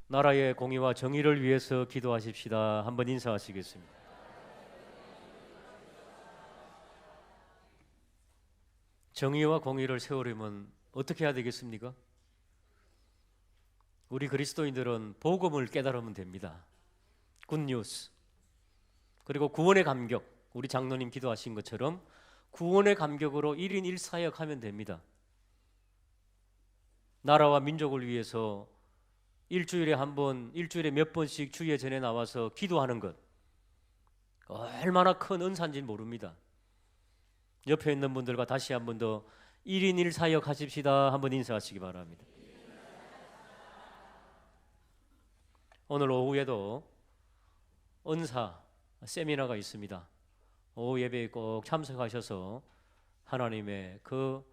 나라의 공의와 정의를 위해서 기도하십시다. 한번 인사하시겠습니다. 정의와 공의를 세우려면 어떻게 해야 되겠습니까? 우리 그리스도인들은 복음을 깨달으면 됩니다. 굿뉴스. 그리고 구원의 감격, 우리 장로님 기도하신 것처럼 구원의 감격으로 1인 1사역 하면 됩니다. 나라와 민족을 위해서 일주일에 한 번, 일주일에 몇 번씩 주의 전에 나와서 기도하는 것, 얼마나 큰 은사인지 모릅니다. 옆에 있는 분들과 다시 한 번 더 1인 1사역 하십시다. 한번 인사하시기 바랍니다. 오늘 오후에도 은사 세미나가 있습니다. 오후 예배에 꼭 참석하셔서 하나님의 그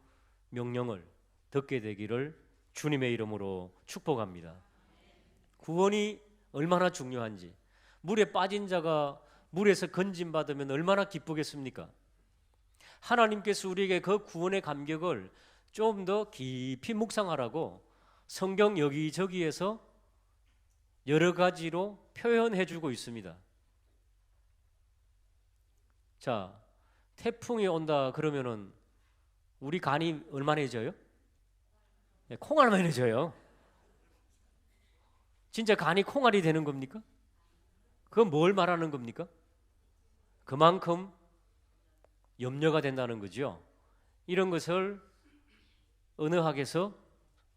명령을 듣게 되기를 주님의 이름으로 축복합니다. 구원이 얼마나 중요한지, 물에 빠진 자가 물에서 건짐받으면 얼마나 기쁘겠습니까? 하나님께서 우리에게 그 구원의 감격을 좀 더 깊이 묵상하라고 성경 여기저기에서 여러 가지로 표현해 주고 있습니다. 자, 태풍이 온다 그러면은 우리 간이 얼마나 해져요? 콩알만 해져요. 진짜 간이 콩알이 되는 겁니까? 그건 뭘 말하는 겁니까? 그만큼 염려가 된다는 거죠. 이런 것을 언어학에서,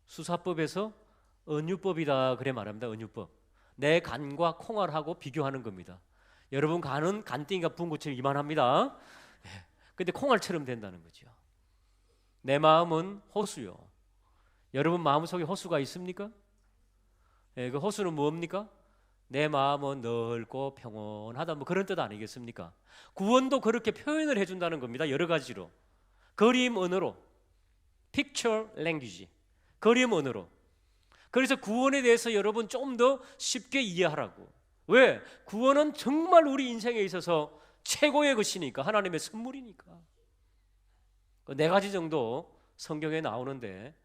수사법에서 은유법이다 그래 말합니다. 은유법. 내 간과 콩알하고 비교하는 겁니다. 여러분 간은 간땡이가 부은 것처럼 이만합니다. 근데 콩알처럼 된다는 거죠. 내 마음은 호수요. 여러분 마음속에 호수가 있습니까? 그 호수는 뭡니까? 내 마음은 넓고 평온하다, 뭐 그런 뜻 아니겠습니까? 구원도 그렇게 표현을 해준다는 겁니다. 여러 가지로. 그림 언어로, picture language, 그림 언어로. 그래서 구원에 대해서 여러분 좀 더 쉽게 이해하라고. 왜? 구원은 정말 우리 인생에 있어서 최고의 것이니까, 하나님의 선물이니까. 네 가지 정도 성경에 나오는데,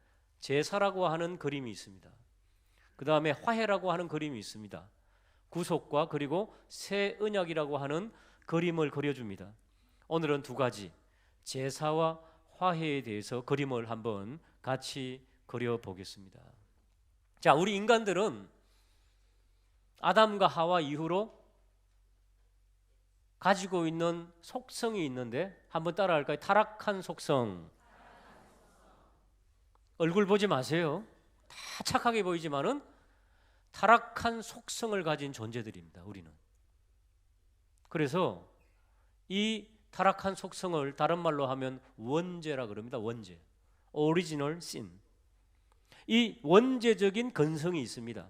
제사라고 하는 그림이 있습니다. 그 다음에 화해라고 하는 그림이 있습니다. 구속과 그리고 새 언약이라고 하는 그림을 그려줍니다. 오늘은 두 가지, 제사와 화해에 대해서 그림을 한번 같이 그려보겠습니다. 자, 우리 인간들은 아담과 하와 이후로 가지고 있는 속성이 있는데, 한번 따라할까요? 타락한 속성. 얼굴 보지 마세요. 다 착하게 보이지만은 타락한 속성을 가진 존재들입니다. 우리는. 그래서 이 타락한 속성을 다른 말로 하면 원죄라 그럽니다. 원죄. 오리지널 신. 이 원죄적인 근성이 있습니다.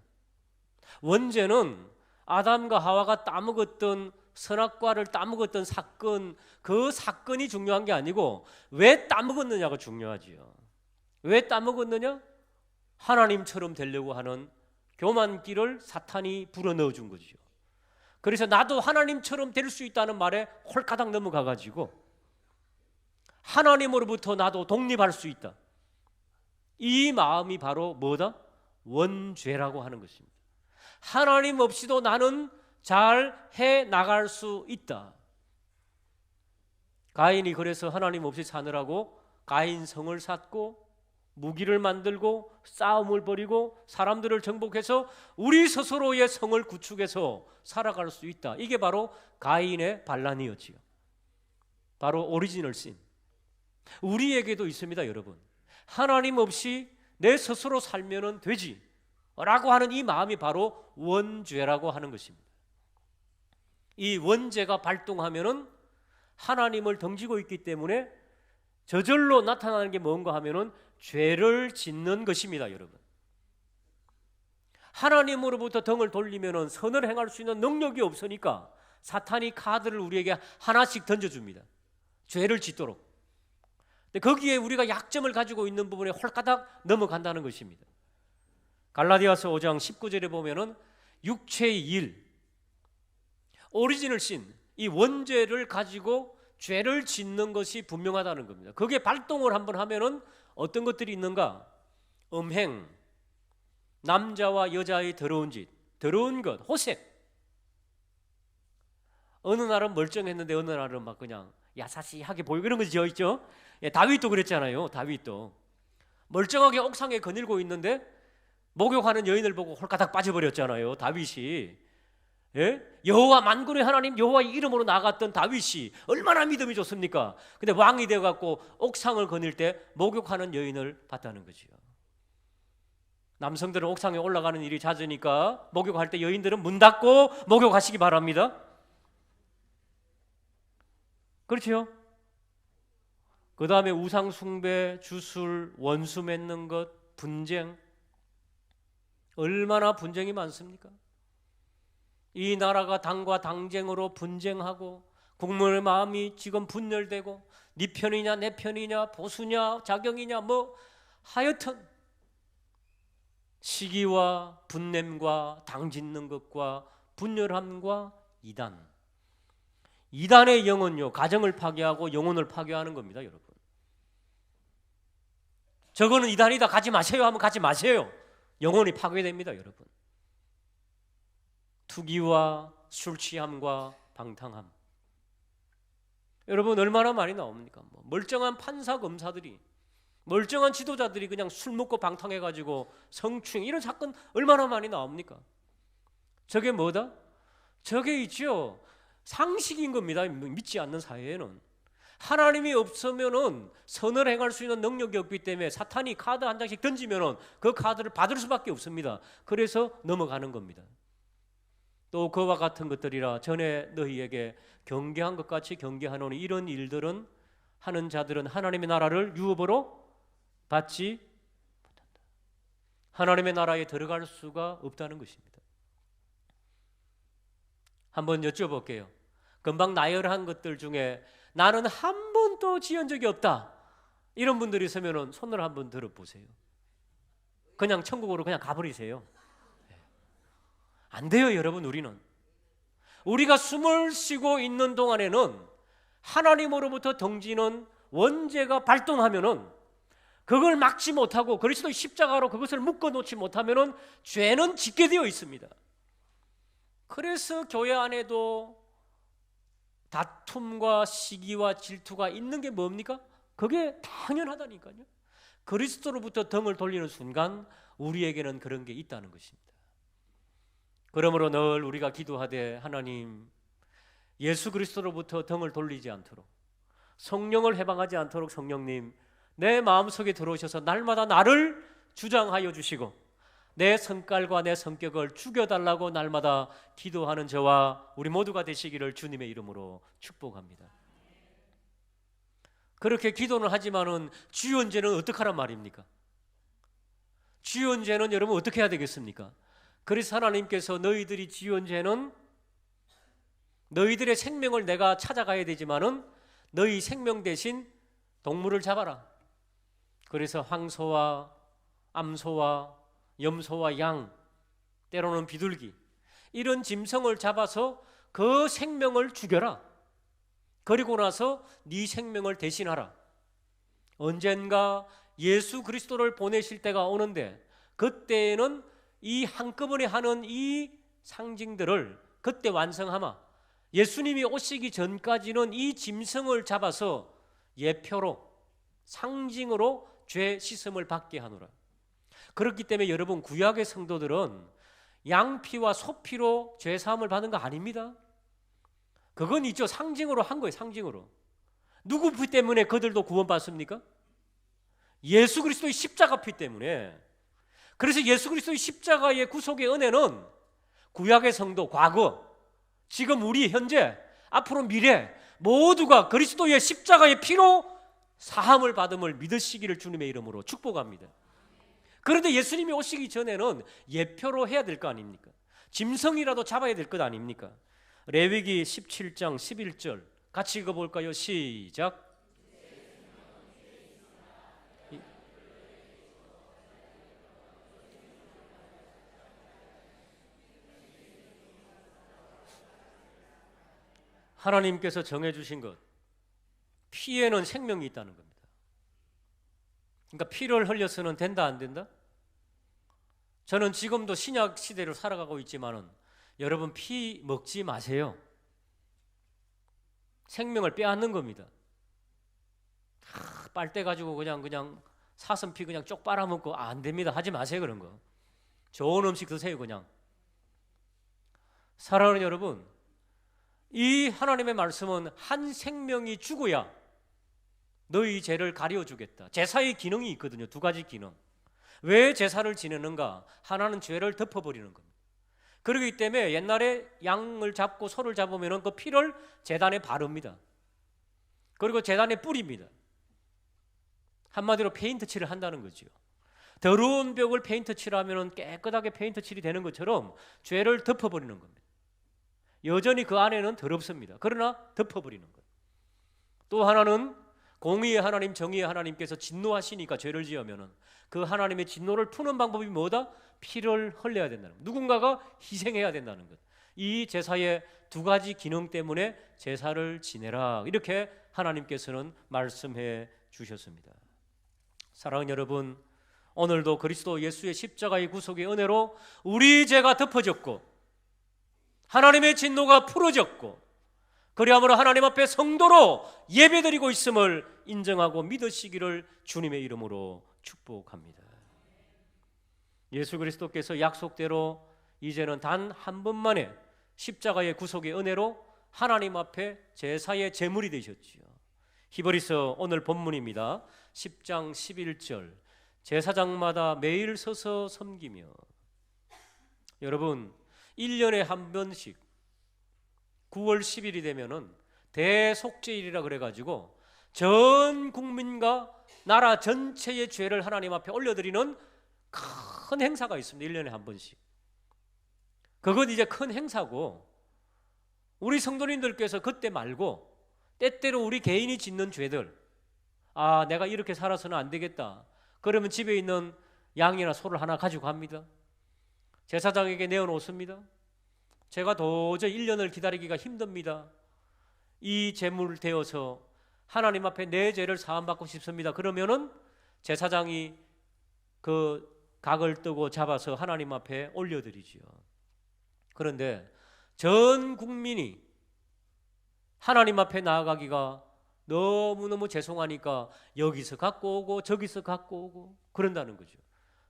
원죄는 아담과 하와가 따먹었던, 선악과를 따먹었던 사건, 그 사건이 중요한 게 아니고 왜 따먹었느냐가 중요하지요. 왜 따먹었느냐? 하나님처럼 되려고 하는 교만기를 사탄이 불어넣어 준 거죠. 그래서 나도 하나님처럼 될 수 있다는 말에 홀가닥 넘어가 가지고 하나님으로부터 나도 독립할 수 있다. 이 마음이 바로 뭐다? 원죄라고 하는 것입니다. 하나님 없이도 나는 잘 해 나갈 수 있다. 가인이 그래서 하나님 없이 사느라고 가인성을 쌓고 무기를 만들고 싸움을 벌이고 사람들을 정복해서 우리 스스로의 성을 구축해서 살아갈 수 있다. 이게 바로 가인의 반란이었지요. 바로 오리지널 신. 우리에게도 있습니다, 여러분. 하나님 없이 내 스스로 살면은 되지 라고 하는 이 마음이 바로 원죄라고 하는 것입니다. 이 원죄가 발동하면은 하나님을 덩지고 있기 때문에 저절로 나타나는 게 뭔가 하면은 죄를 짓는 것입니다, 여러분. 하나님으로부터 등을 돌리면은 선을 행할 수 있는 능력이 없으니까 사탄이 카드를 우리에게 하나씩 던져줍니다. 죄를 짓도록. 근데 거기에 우리가 약점을 가지고 있는 부분에 홀가닥 넘어간다는 것입니다. 갈라디아서 5장 19절에 보면은 육체의 일, 오리지널 신, 이 원죄를 가지고 죄를 짓는 것이 분명하다는 겁니다. 그게 발동을 한번 하면은 어떤 것들이 있는가? 음행, 남자와 여자의 더러운 짓, 더러운 것, 호색. 어느 날은 멀쩡했는데 어느 날은 막 그냥 야사시하게 보이고 그런 거 지어 있죠. 예, 다윗도 그랬잖아요. 다윗도 멀쩡하게 옥상에 거닐고 있는데 목욕하는 여인을 보고 홀가닥 빠져버렸잖아요. 다윗이. 예? 여호와 만군의 하나님 여호와의 이름으로 나갔던 다윗이 얼마나 믿음이 좋습니까? 근데 왕이 되어갖고 옥상을 거닐 때 목욕하는 여인을 봤다는 거지요. 남성들은 옥상에 올라가는 일이 잦으니까 목욕할 때 여인들은 문 닫고 목욕하시기 바랍니다. 그렇죠? 그 다음에 우상 숭배, 주술, 원수 맺는 것, 분쟁. 얼마나 분쟁이 많습니까? 이 나라가 당과 당쟁으로 분쟁하고 국민의 마음이 지금 분열되고 네 편이냐 내 편이냐 보수냐 자경이냐 뭐 하여튼 시기와 분냄과 당짓는 것과 분열함과 이단의 영은요 가정을 파괴하고 영혼을 파괴하는 겁니다. 여러분, 저거는 이단이다 가지 마세요 하면 가지 마세요. 영혼이 파괴됩니다. 여러분, 투기와 술 취함과 방탕함. 여러분 얼마나 많이 나옵니까? 뭐 멀쩡한 판사 검사들이, 멀쩡한 지도자들이 그냥 술 먹고 방탕해가지고 성추행 이런 사건 얼마나 많이 나옵니까? 저게 뭐다? 저게 있죠. 상식인 겁니다. 믿지 않는 사회에는 하나님이 없으면은 선을 행할 수 있는 능력이 없기 때문에 사탄이 카드 한 장씩 던지면은 그 카드를 받을 수밖에 없습니다. 그래서 넘어가는 겁니다. 또 그와 같은 것들이라 전에 너희에게 경계한 것 같이 경계하노니 이런 일들은 하는 자들은 하나님의 나라를 유업으로 받지 못한다. 하나님의 나라에 들어갈 수가 없다는 것입니다. 한번 여쭤볼게요. 금방 나열한 것들 중에 나는 한 번도 지은 적이 없다, 이런 분들이 있으면 손을 한번 들어보세요. 그냥 천국으로 그냥 가버리세요. 안 돼요. 여러분, 우리가 숨을 쉬고 있는 동안에는 하나님으로부터 덩지는 원죄가 발동하면은 그걸 막지 못하고 그리스도의 십자가로 그것을 묶어놓지 못하면은 죄는 짓게 되어 있습니다. 그래서 교회 안에도 다툼과 시기와 질투가 있는 게 뭡니까? 그게 당연하다니까요. 그리스도로부터 등을 돌리는 순간 우리에게는 그런 게 있다는 것입니다. 그러므로 늘 우리가 기도하되 하나님, 예수 그리스도로부터 등을 돌리지 않도록, 성령을 해방하지 않도록 성령님 내 마음속에 들어오셔서 날마다 나를 주장하여 주시고 내 성깔과 내 성격을 죽여달라고 날마다 기도하는 저와 우리 모두가 되시기를 주님의 이름으로 축복합니다. 그렇게 기도는 하지만은 지은 죄는 어떻게 하란 말입니까? 지은 죄는 여러분 어떻게 해야 되겠습니까? 그래서 하나님께서 너희들이 지은 죄는 너희들의 생명을 내가 찾아가야 되지만은 너희 생명 대신 동물을 잡아라. 그래서 황소와 암소와 염소와 양, 때로는 비둘기, 이런 짐승을 잡아서 그 생명을 죽여라. 그리고 나서 네 생명을 대신하라. 언젠가 예수 그리스도를 보내실 때가 오는데 그때에는 이 한꺼번에 하는 이 상징들을 그때 완성하마. 예수님이 오시기 전까지는 이 짐승을 잡아서 예표로, 상징으로 죄 씻음을 받게 하노라. 그렇기 때문에 여러분, 구약의 성도들은 양피와 소피로 죄 사함을 받은 거 아닙니다. 그건 있죠. 상징으로 한 거예요. 상징으로. 누구 피 때문에 그들도 구원받습니까? 예수 그리스도의 십자가 피 때문에. 그래서 예수 그리스도의 십자가의 구속의 은혜는 구약의 성도, 과거, 지금 우리 현재, 앞으로 미래 모두가 그리스도의 십자가의 피로 사함을 받음을 믿으시기를 주님의 이름으로 축복합니다. 그런데 예수님이 오시기 전에는 예표로 해야 될 거 아닙니까? 짐승이라도 잡아야 될 것 아닙니까? 레위기 17장 11절 같이 읽어볼까요? 시작. 하나님께서 정해주신 것, 피에는 생명이 있다는 겁니다. 그러니까 피를 흘려서는 된다 안 된다? 저는 지금도 신약 시대를 살아가고 있지만은 여러분 피 먹지 마세요. 생명을 빼앗는 겁니다. 빨대 가지고 그냥 사슴피 그냥 쪽 빨아먹고 안 됩니다. 하지 마세요. 그런 거. 좋은 음식 드세요. 그냥. 사랑하는 여러분, 이 하나님의 말씀은 한 생명이 죽어야 너희 죄를 가려주겠다. 제사의 기능이 있거든요. 두 가지 기능. 왜 제사를 지내는가? 하나는 죄를 덮어버리는 겁니다. 그렇기 때문에 옛날에 양을 잡고 소를 잡으면 그 피를 제단에 바릅니다. 그리고 제단에 뿌립니다. 한마디로 페인트 칠을 한다는 거죠. 더러운 벽을 페인트 칠하면 깨끗하게 페인트 칠이 되는 것처럼 죄를 덮어버리는 겁니다. 여전히 그 안에는 더럽습니다. 그러나 덮어버리는 거예요. 또 하나는 공의의 하나님, 정의의 하나님께서 진노하시니까 죄를 지으면은 그 하나님의 진노를 푸는 방법이 뭐다? 피를 흘려야 된다는 것. 누군가가 희생해야 된다는 것. 이 제사의 두 가지 기능 때문에 제사를 지내라. 이렇게 하나님께서는 말씀해 주셨습니다. 사랑하는 여러분, 오늘도 그리스도 예수의 십자가의 구속의 은혜로 우리 죄가 덮어졌고 하나님의 진노가 풀어졌고 그리함으로 하나님 앞에 성도로 예배드리고 있음을 인정하고 믿으시기를 주님의 이름으로 축복합니다. 예수 그리스도께서 약속대로 이제는 단 한 번만에 십자가의 구속의 은혜로 하나님 앞에 제사의 제물이 되셨지요. 히브리서 오늘 본문입니다. 10장 11절 제사장마다 매일 서서 섬기며. 여러분 1년에 한 번씩 9월 10일이 되면은 대속죄일이라 그래가지고 전 국민과 나라 전체의 죄를 하나님 앞에 올려드리는 큰 행사가 있습니다. 1년에 한 번씩. 그건 이제 큰 행사고 우리 성도님들께서 그때 말고 때때로 우리 개인이 짓는 죄들, 아 내가 이렇게 살아서는 안 되겠다, 그러면 집에 있는 양이나 소를 하나 가지고 갑니다. 제사장에게 내어놓습니다. 제가 도저히 1년을 기다리기가 힘듭니다. 이 제물을 대어서 하나님 앞에 내 죄를 사함받고 싶습니다. 그러면은 제사장이 그 각을 뜨고 잡아서 하나님 앞에 올려드리지요. 그런데 전 국민이 하나님 앞에 나아가기가 너무너무 죄송하니까 여기서 갖고 오고 저기서 갖고 오고 그런다는 거죠.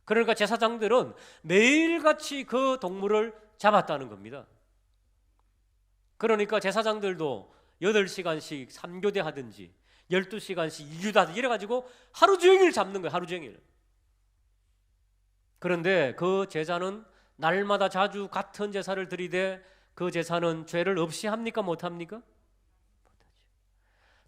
그러니까 제사장들은 매일같이 그 동물을 잡았다는 겁니다. 그러니까 제사장들도 8시간씩 3교대 하든지 12시간씩 2주다 하든지 이래가지고 하루 종일 잡는 거예요. 하루 종일. 그런데 그 제사는 날마다 자주 같은 제사를 드리되 그 제사는 죄를 없이 합니까? 못합니까? 못하죠.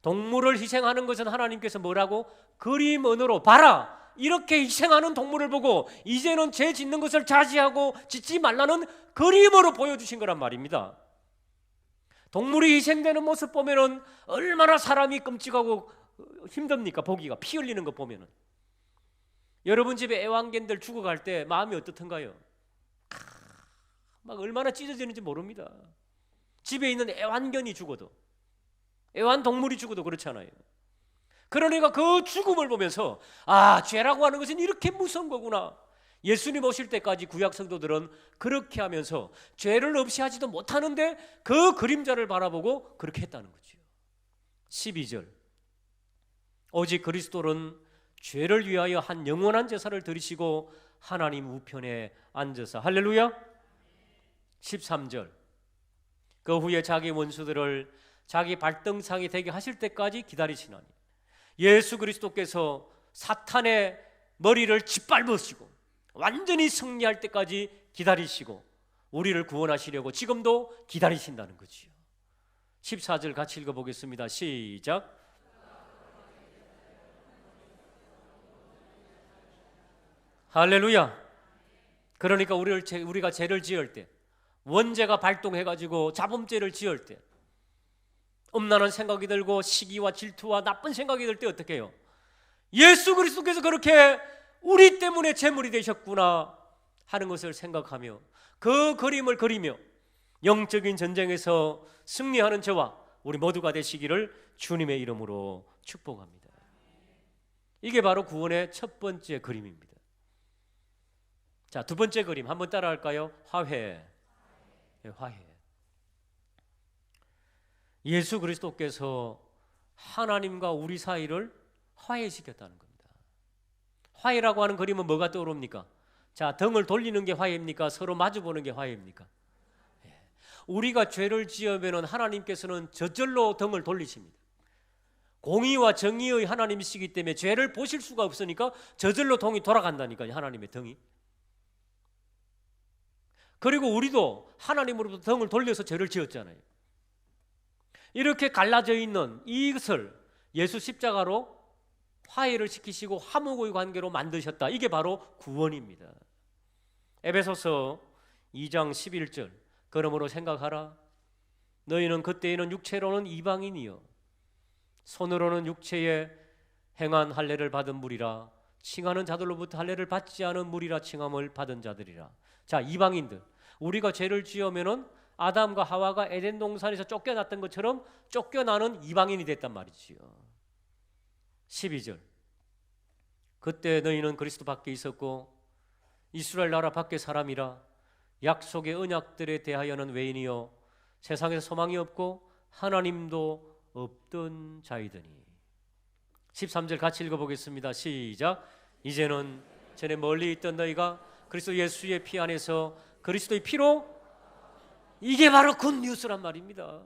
동물을 희생하는 것은 하나님께서 뭐라고? 그림 언어로 봐라! 이렇게 희생하는 동물을 보고 이제는 죄 짓는 것을 자제하고 짓지 말라는 그림으로 보여주신 거란 말입니다. 동물이 희생되는 모습 보면은 얼마나 사람이 끔찍하고 힘듭니까? 보기가 피 흘리는 거 보면은. 여러분 집에 애완견들 죽어갈 때 마음이 어떻던가요? 막 얼마나 찢어지는지 모릅니다. 집에 있는 애완견이 죽어도, 애완동물이 죽어도 그렇잖아요. 그러니까 그 죽음을 보면서 아, 죄라고 하는 것은 이렇게 무서운 거구나. 예수님 오실 때까지 구약 성도들은 그렇게 하면서 죄를 없이 하지도 못하는데 그 그림자를 바라보고 그렇게 했다는 거죠. 12절 오직 그리스도는 죄를 위하여 한 영원한 제사를 드리시고 하나님 우편에 앉으사. 할렐루야. 13절 그 후에 자기 원수들을 자기 발등상이 되게 하실 때까지 기다리시나니. 예수 그리스도께서 사탄의 머리를 짓밟으시고 완전히 승리할 때까지 기다리시고 우리를 구원하시려고 지금도 기다리신다는 거지요. 14절 같이 읽어보겠습니다. 시작. 할렐루야. 그러니까 우리가 죄를 지을 때, 원죄가 발동해가지고 자범죄를 지을 때, 음란한 생각이 들고 시기와 질투와 나쁜 생각이 들 때 어떻게 해요? 예수 그리스도께서 그렇게 우리 때문에 제물이 되셨구나 하는 것을 생각하며 그 그림을 그리며 영적인 전쟁에서 승리하는 저와 우리 모두가 되시기를 주님의 이름으로 축복합니다. 이게 바로 구원의 첫 번째 그림입니다. 자, 두 번째 그림 한번 따라할까요? 화해. 화해. 예수 그리스도께서 하나님과 우리 사이를 화해시켰다는 겁니다. 화해라고 하는 그림은 뭐가 떠오릅니까? 자, 등을 돌리는 게 화해입니까? 서로 마주보는 게 화해입니까? 우리가 죄를 지으면 하나님께서는 저절로 등을 돌리십니다. 공의와 정의의 하나님이시기 때문에 죄를 보실 수가 없으니까 저절로 등이 돌아간다니까요. 하나님의 등이. 그리고 우리도 하나님으로부터 등을 돌려서 죄를 지었잖아요. 이렇게 갈라져 있는 이것을 예수 십자가로 화해를 시키시고 화목의 관계로 만드셨다. 이게 바로 구원입니다. 에베소서 2장 11절. 그러므로 생각하라. 너희는 그때에는 육체로는 이방인이요 손으로는 육체에 행한 할례를 받은 무리라 칭하는 자들로부터 할례를 받지 않은 무리라 칭함을 받은 자들이라. 자, 이방인들. 우리가 죄를 지으면은 아담과 하와가 에덴 동산에서 쫓겨났던 것처럼 쫓겨나는 이방인이 됐단 말이지요. 12절. 그때 너희는 그리스도 밖에 있었고 이스라엘 나라 밖에 사람이라 약속의 언약들에 대하여는 외인이요 세상에서 소망이 없고 하나님도 없던 자이더니. 13절 같이 읽어보겠습니다. 시작. 이제는 전에 멀리 있던 너희가 그리스도 예수의 피 안에서 그리스도의 피로, 이게 바로 굿뉴스란 말입니다.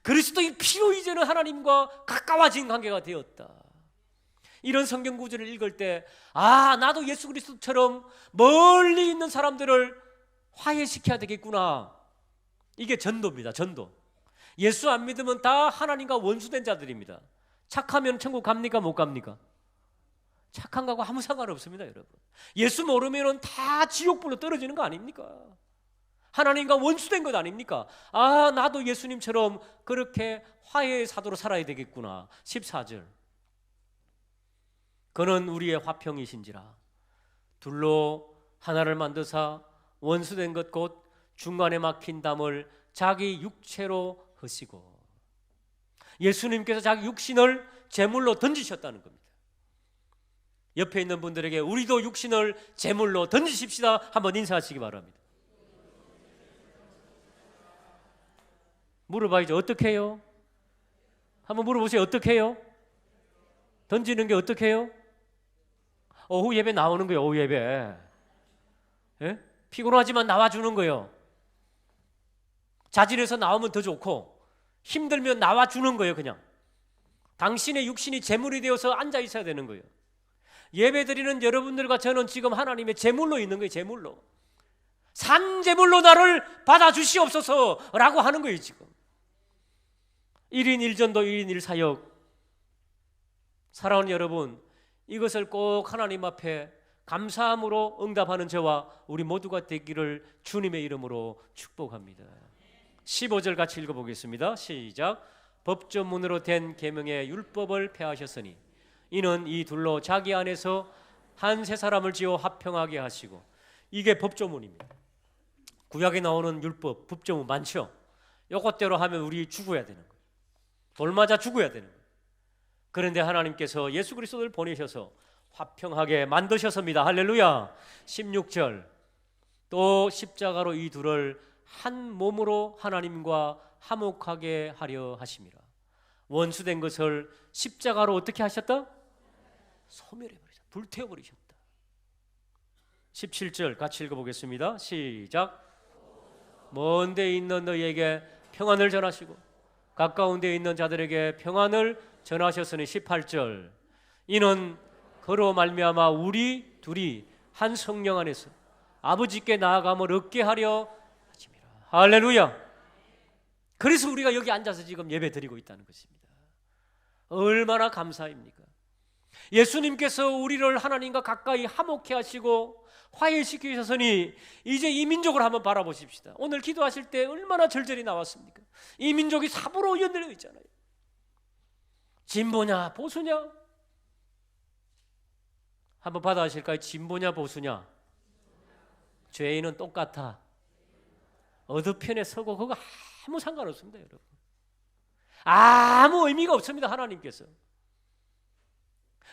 그리스도의 피로 이제는 하나님과 가까워진 관계가 되었다. 이런 성경 구절을 읽을 때 나도 예수 그리스도처럼 멀리 있는 사람들을 화해시켜야 되겠구나. 이게 전도입니다. 전도. 예수 안 믿으면 다 하나님과 원수된 자들입니다. 착하면 천국 갑니까? 못 갑니까? 착한 거하고 아무 상관없습니다, 여러분. 예수 모르면 다 지옥불로 떨어지는 거 아닙니까? 하나님과 원수된 것 아닙니까? 나도 예수님처럼 그렇게 화해의 사도로 살아야 되겠구나. 14절. 그는 우리의 화평이신지라 둘로 하나를 만드사 원수된 것 곧 중간에 막힌 담을 자기 육체로 허시고. 예수님께서 자기 육신을 제물로 던지셨다는 겁니다. 옆에 있는 분들에게 우리도 육신을 제물로 던지십시다. 한번 인사하시기 바랍니다. 물어봐야죠. 어떻게 해요? 한번 물어보세요. 어떻게 해요? 던지는 게 어떻게 해요? 오후 예배 나오는 거예요. 오후 예배. 예? 피곤하지만 나와주는 거예요. 자진해서 나오면 더 좋고 힘들면 나와주는 거예요. 그냥 당신의 육신이 제물이 되어서 앉아 있어야 되는 거예요. 예배 드리는 여러분들과 저는 지금 하나님의 제물로 있는 거예요. 제물로. 산 제물로 나를 받아주시옵소서 라고 하는 거예요. 지금 1인 1전도 1인 1사역 사랑하는 여러분, 이것을 꼭 하나님 앞에 감사함으로 응답하는 저와 우리 모두가 되기를 주님의 이름으로 축복합니다. 15절 같이 읽어보겠습니다. 시작. 법조문으로 된 계명의 율법을 폐하셨으니 이는 이 둘로 자기 안에서 한 세 사람을 지어 화평하게 하시고. 이게 법조문입니다. 구약에 나오는 율법, 법조문 많죠. 이것대로 하면 우리 죽어야 되는 거예요. 돌 맞아 죽어야 되는 거예요. 그런데 하나님께서 예수 그리스도를 보내셔서 화평하게 만드셨습니다. 할렐루야. 16절. 또 십자가로 이 둘을 한 몸으로 하나님과 화목하게 하려 하심이라. 원수된 것을 십자가로 어떻게 하셨다? 소멸해버리셨다. 불태워버리셨다. 17절 같이 읽어보겠습니다. 시작. 먼 데 있는 너희에게 평안을 전하시고 가까운 데 있는 자들에게 평안을 전하셨으니. 18절. 이는 그로 말미암아 우리 둘이 한 성령 안에서 아버지께 나아감을 얻게 하려 하심이라. 할렐루야. 그래서 우리가 여기 앉아서 지금 예배 드리고 있다는 것입니다. 얼마나 감사입니까? 예수님께서 우리를 하나님과 가까이 화목케 하시고 화해시키셨으니 이제 이 민족을 한번 바라보십시다. 오늘 기도하실 때 얼마나 절절히 나왔습니까? 이 민족이 삽으로 연결되어 있잖아요. 진보냐 보수냐? 한번 받아하실까요? 진보냐 보수냐? 죄인은 똑같아. 어느 편에 서고 그거 아무 상관없습니다, 여러분. 아무 의미가 없습니다. 하나님께서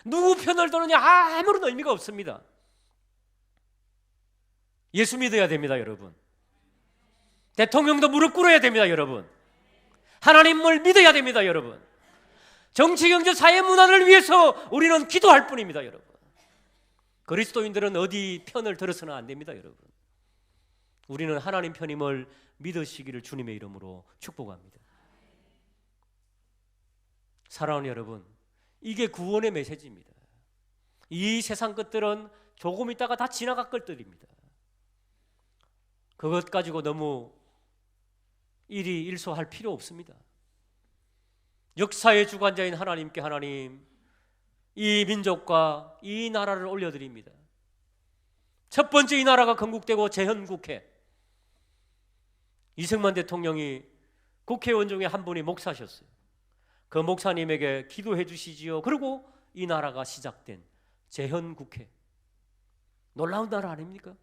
누구 편을 드느냐 아무런 의미가 없습니다. 예수 믿어야 됩니다, 여러분. 대통령도 무릎 꿇어야 됩니다, 여러분. 하나님을 믿어야 됩니다, 여러분. 정치, 경제, 사회, 문화를 위해서 우리는 기도할 뿐입니다, 여러분. 그리스도인들은 어디 편을 들어서는 안 됩니다, 여러분. 우리는 하나님 편임을 믿으시기를 주님의 이름으로 축복합니다. 사랑하는 여러분, 이게 구원의 메시지입니다. 이 세상 것들은 조금 있다가 다 지나갈 것들입니다. 그것 가지고 너무 일희일소할 필요 없습니다. 역사의 주관자인 하나님께 하나님, 이 민족과 이 나라를 올려드립니다. 첫 번째 이 나라가 건국되고 재헌국회, 이승만 대통령이 국회의원 중에 한 분이 목사셨어요. 그 목사님에게 기도해 주시지요. 그리고 이 나라가 시작된 재헌국회, 놀라운 나라 아닙니까?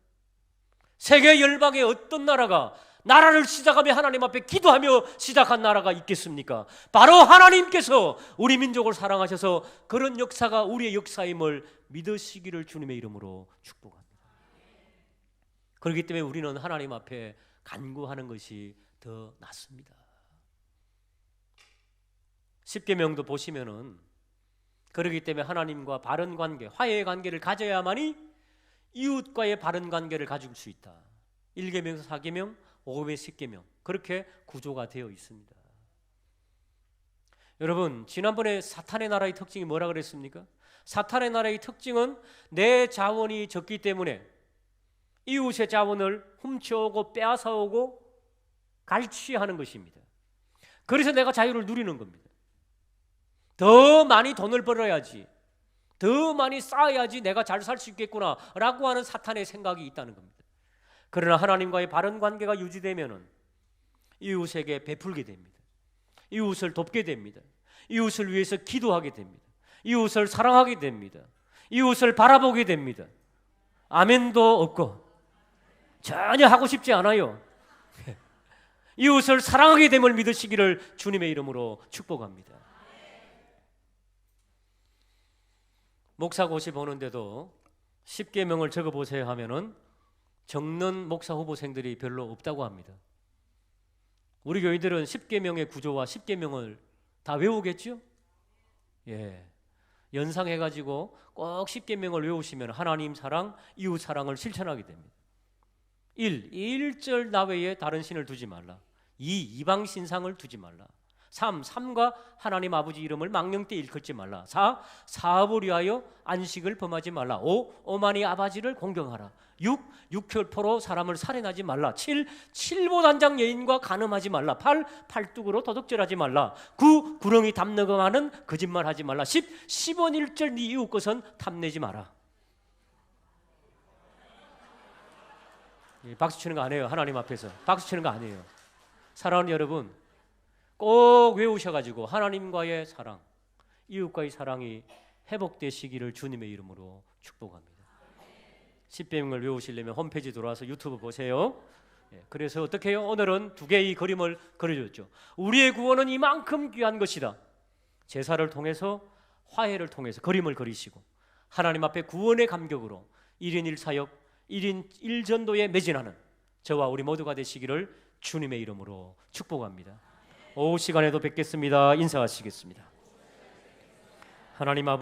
세계 열방의 어떤 나라가 나라를 시작하며 하나님 앞에 기도하며 시작한 나라가 있겠습니까? 바로 하나님께서 우리 민족을 사랑하셔서 그런 역사가 우리의 역사임을 믿으시기를 주님의 이름으로 축복합니다. 그렇기 때문에 우리는 하나님 앞에 간구하는 것이 더 낫습니다. 십계명도 보시면은 그렇기 때문에 하나님과 바른 관계, 화해의 관계를 가져야만이 이웃과의 바른 관계를 가질 수 있다. 1계명에서 4계명, 5계명에서 10계명, 그렇게 구조가 되어 있습니다. 여러분, 지난번에 사탄의 나라의 특징이 뭐라 그랬습니까? 사탄의 나라의 특징은 내 자원이 적기 때문에 이웃의 자원을 훔쳐오고 빼앗아오고 갈취하는 것입니다. 그래서 내가 자유를 누리는 겁니다. 더 많이 돈을 벌어야지, 더 많이 쌓아야지 내가 잘 살 수 있겠구나 라고 하는 사탄의 생각이 있다는 겁니다. 그러나 하나님과의 바른 관계가 유지되면은 이웃에게 베풀게 됩니다. 이웃을 돕게 됩니다. 이웃을 위해서 기도하게 됩니다. 이웃을 사랑하게 됩니다. 이웃을 바라보게 됩니다. 아멘도 없고 전혀 하고 싶지 않아요. 이웃을 사랑하게 됨을 믿으시기를 주님의 이름으로 축복합니다. 목사고시 보는데도 10계명을 적어보세요 하면은 적는 목사 후보생들이 별로 없다고 합니다. 우리 교인들은 10계명의 구조와 10계명을 다 외우겠죠? 예. 연상해가지고 꼭 10계명을 외우시면 하나님 사랑, 이웃 사랑을 실천하게 됩니다. 1절 나 외에 다른 신을 두지 말라. 2, 이방 신상을 두지 말라. 3, 삼가 하나님 아버지 이름을 망령때 일컫지 말라. 4, 사업을 위하여 안식을 범하지 말라. 5, 오만이 아버지를 공경하라. 6, 육혈포로 사람을 살인하지 말라. 7, 칠보단장 여인과 간음하지 말라. 8, 팔뚝으로 도둑질하지 말라. 9, 구렁이 담너금하는 거짓말하지 말라. 10, 10원 1절 네 이웃 것은 탐내지 마라. 박수 치는 거 아니에요. 하나님 앞에서 박수 치는 거 아니에요. 사랑하는 여러분, 꼭 외우셔가지고 하나님과의 사랑, 이웃과의 사랑이 회복되시기를 주님의 이름으로 축복합니다. 10계명을 외우시려면 홈페이지 들어와서 유튜브 보세요. 그래서 어떻게 해요? 오늘은 두 개의 그림을 그려줬죠. 우리의 구원은 이만큼 귀한 것이다. 제사를 통해서, 화해를 통해서 그림을 그리시고 하나님 앞에 구원의 감격으로 1인 1사역, 1인 1전도에 매진하는 저와 우리 모두가 되시기를 주님의 이름으로 축복합니다. 오후 시간에도 뵙겠습니다. 인사하시겠습니다. 하나님 아버지,